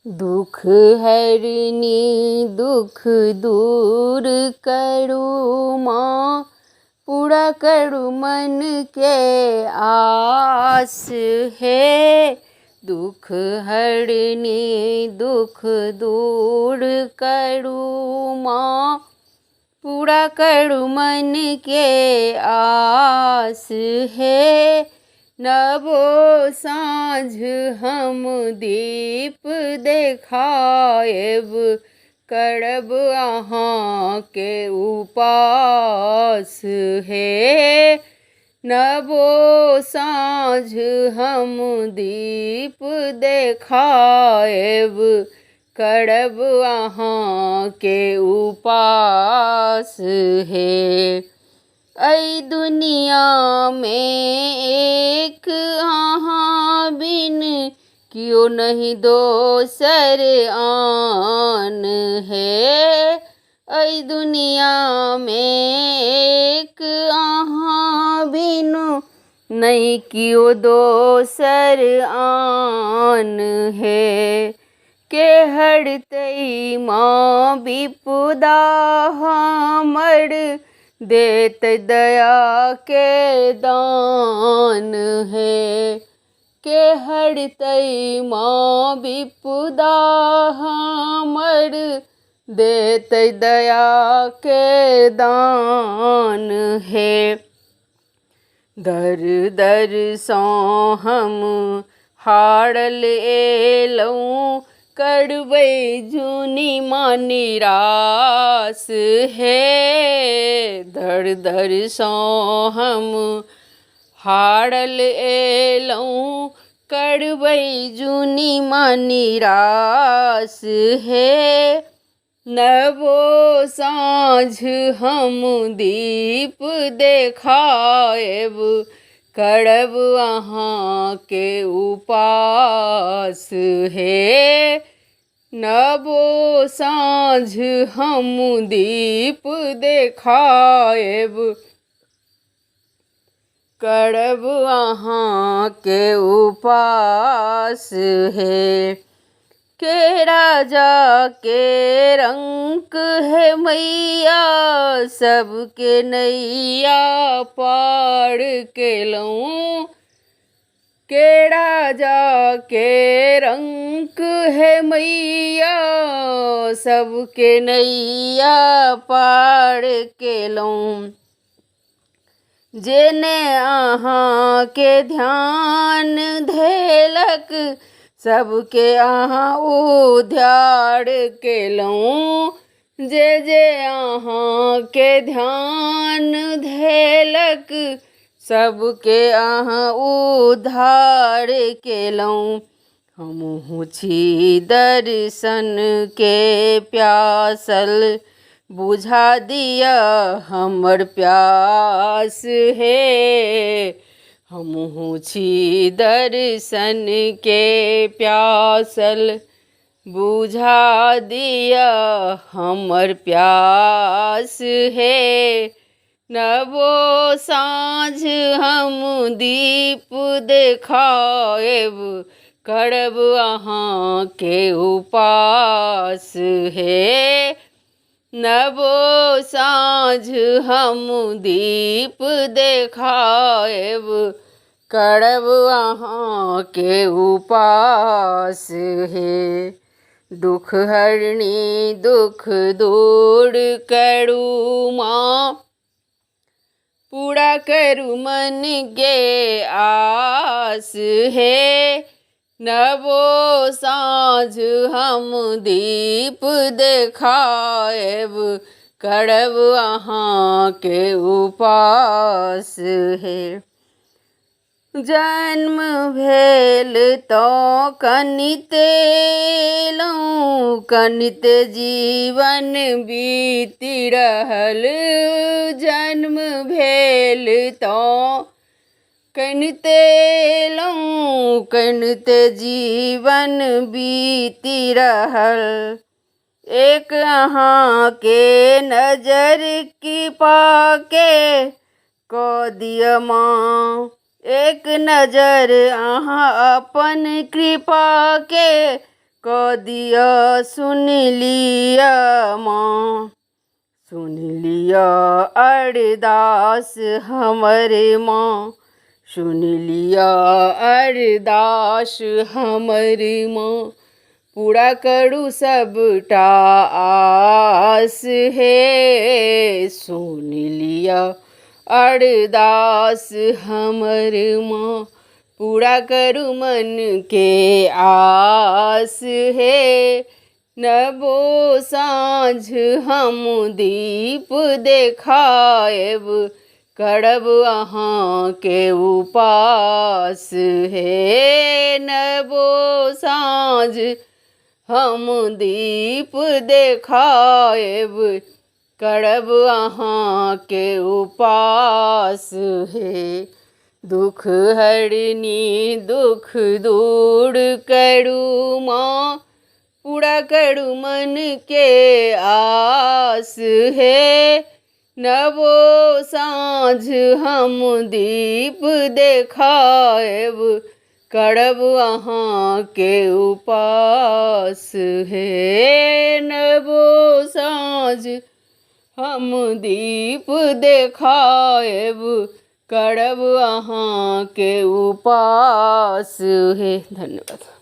दुख हरनी दुख दूर करू माँ, पूरा करू मन के आस है। दुख हरनी दुख दूर करू माँ, पूरा करू मन के आस है। नवो साँझ हम दीप देखाएब, करब अहाँ के उपास है। नवो साँझ हम दीप देखाएब, करब अहाँ के उपास है। ऐ दुनिया में एक अहाँ बिन क्यों नहीं दोसर आन है। ऐ दुनिया में एक अहाँ बिनु नहीं क्यों दोसर आन है। के हरतै माँ विपदा हमर, देत दया के दान है। के हरतै माँ विपदा हमर, देत दया के दान है। दर दर सौ हम हारल एलौं, करबै जुनी माँ निराश है। दर दर सौ हम हारल एलौं, करबै जुनी माँ निराश है। नवो साँझ हम दीप देखाएब, करब अहाँ के उपास है। नवो साँझ हम दीप देखाएब, करब अहाँ के उपास है। के राजा के रंक है मैया, सबके नैया पार केलौं। के राजा के रंक है मैया, सबके नैया पार केलौं। जेने अहाँ के ध्यान धेलक, सबके अहाँ उद्धार केलौं। जे जे अहाँ के ध्यान धेलक, सबके अहाँ उद्धार केलौं। हमहु छी दर्शन के प्यासल, बुझा दिया हमर प्यास है। हमहु छी दर्शन के प्यासल, बुझा दिया हमर प्यास है। नवो साँझ हम दीप देखाएब, करब अहाँ के उपास है। नवो साँझ हम दीप देखाएब, करब अहाँ के उपास है। दुख हरनी दुख दूर करू माँ, पूरा करू मन के आस है। नवो साँझ हम दीप देखाएब, करब अहाँ के उपास है। जन्म भेल तो कनिते एलौं, कनिते जीवन बीति रहल। जन्म भेल तो कनिते एलौं, कनिते जीवन बीति रहल। एक अहाँ के नजर की पाके को दिया माँ, एक नजर अहाँ अपन कृपा के क दिया सुन लिया माँ, सुन लिया अरदास हमरे माँ, सुन लिया अरदास हमरी माँ। पूरा करू सबटा आस है, सुन लिया अरदास हमर माँ। पूरा करू मन के आस है, नबो साँझ हम दीप देखाएब, करब अहाँ के उपास है। नबो साँझ हम दीप देखाएब, करब अहाँ के उपास है। दुख हरनी दुख दूर करू माँ, पूरा करू मन के आस है। नबो साँझ हम दीप देखाएब, करब अहाँ के उपास है। नबो साँझ हम दीप देखाएब, करब अहाँ के उपास है। धन्यवाद।